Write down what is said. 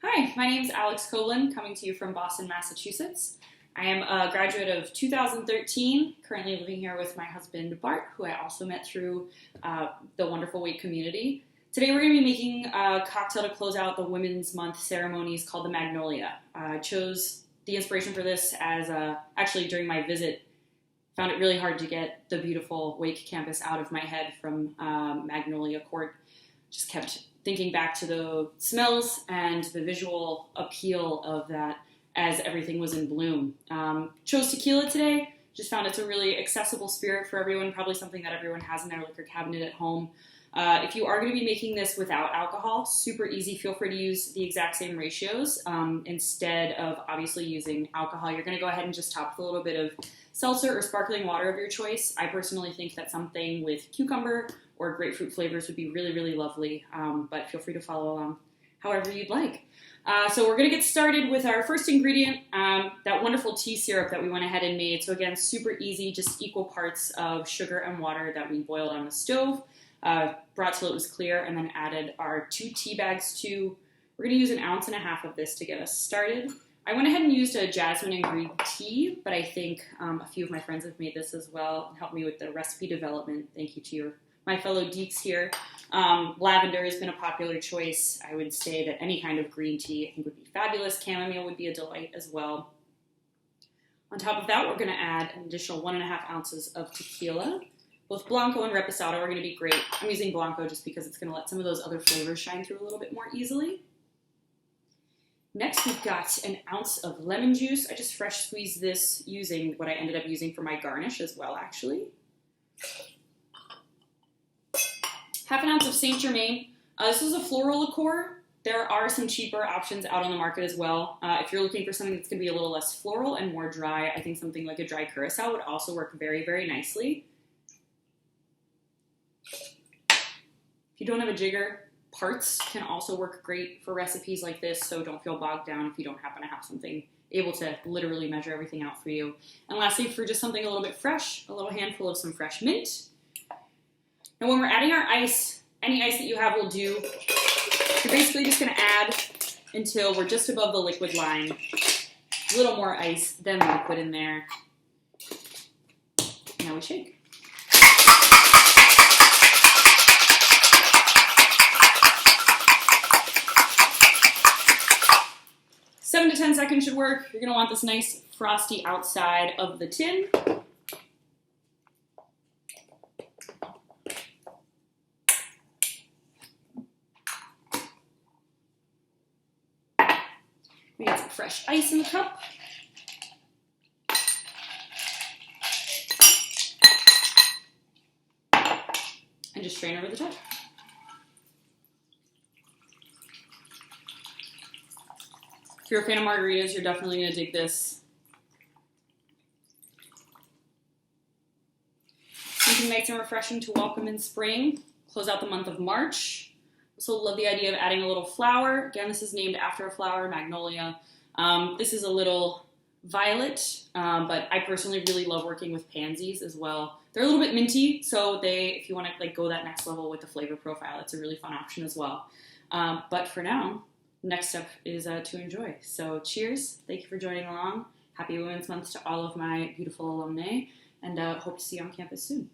Hi, my name is Alex Koblan, coming to you from Boston, Massachusetts. I am a graduate of 2013, currently living here with my husband, Bart, who I also met through the wonderful Wake community. Today we're going to be making a cocktail to close out the Women's Month ceremonies called the Magnolia. I chose the inspiration for this as actually during my visit, found it really hard to get the beautiful Wake campus out of my head from Magnolia Court. Just kept thinking back to the smells and the visual appeal of that as everything was in bloom. Chose tequila today. Just found it's a really accessible spirit for everyone, probably something that everyone has in their liquor cabinet at home. If you are going to be making this without alcohol, super easy. Feel free to use the exact same ratios. Instead of obviously using alcohol, you're going to go ahead and just top with a little bit of seltzer or sparkling water of your choice. I personally think that something with cucumber or grapefruit flavors would be really, really lovely, but feel free to follow along however you'd like. So we're going to get started with our first ingredient, that wonderful tea syrup that we went ahead and made. So again, super easy, just equal parts of sugar and water that we boiled on the stove, brought till it was clear, and then added our 2 tea bags to. We're going to use 1.5 ounces of this to get us started. I went ahead and used a jasmine and green tea, but I think a few of my friends have made this as well and helped me with the recipe development. Thank you to my fellow geeks here. Lavender has been a popular choice. I would say that any kind of green tea I think would be fabulous. Chamomile would be a delight as well. On top of that, we're going to add an additional 1.5 ounces of tequila. Both Blanco and Reposado are going to be great. I'm using Blanco just because it's going to let some of those other flavors shine through a little bit more easily. Next, we've got 1 ounce of lemon juice. I just fresh squeezed this using what I ended up using for my garnish as well, actually. 1/2 ounce of Saint Germain. This is a floral liqueur. There are some cheaper options out on the market as well. If you're looking for something that's going to be a little less floral and more dry, I think something like a dry curacao would also work very, very nicely. If you don't have a jigger, parts can also work great for recipes like this, so don't feel bogged down if you don't happen to have something able to literally measure everything out for you. And lastly, for just something a little bit fresh, a little handful of some fresh mint. Now when we're adding our ice, any ice that you have will do. You're basically just going to add until we're just above the liquid line. A little more ice than liquid in there. Now we shake. Seven to 10 seconds should work. You're going to want this nice frosty outside of the tin. We got some fresh ice in the cup. And just strain over the top. If you're a fan of margaritas, you're definitely going to dig this. Something nice and refreshing to welcome in spring. Close out the month of March. Also love the idea of adding a little flower. Again, this is named after a flower, Magnolia. This is a little violet, but I personally really love working with pansies as well. They're a little bit minty, so if you want to go that next level with the flavor profile, it's a really fun option as well. But for now, next step is to enjoy. So cheers. Thank you for joining along. Happy Women's Month to all of my beautiful alumni, and hope to see you on campus soon.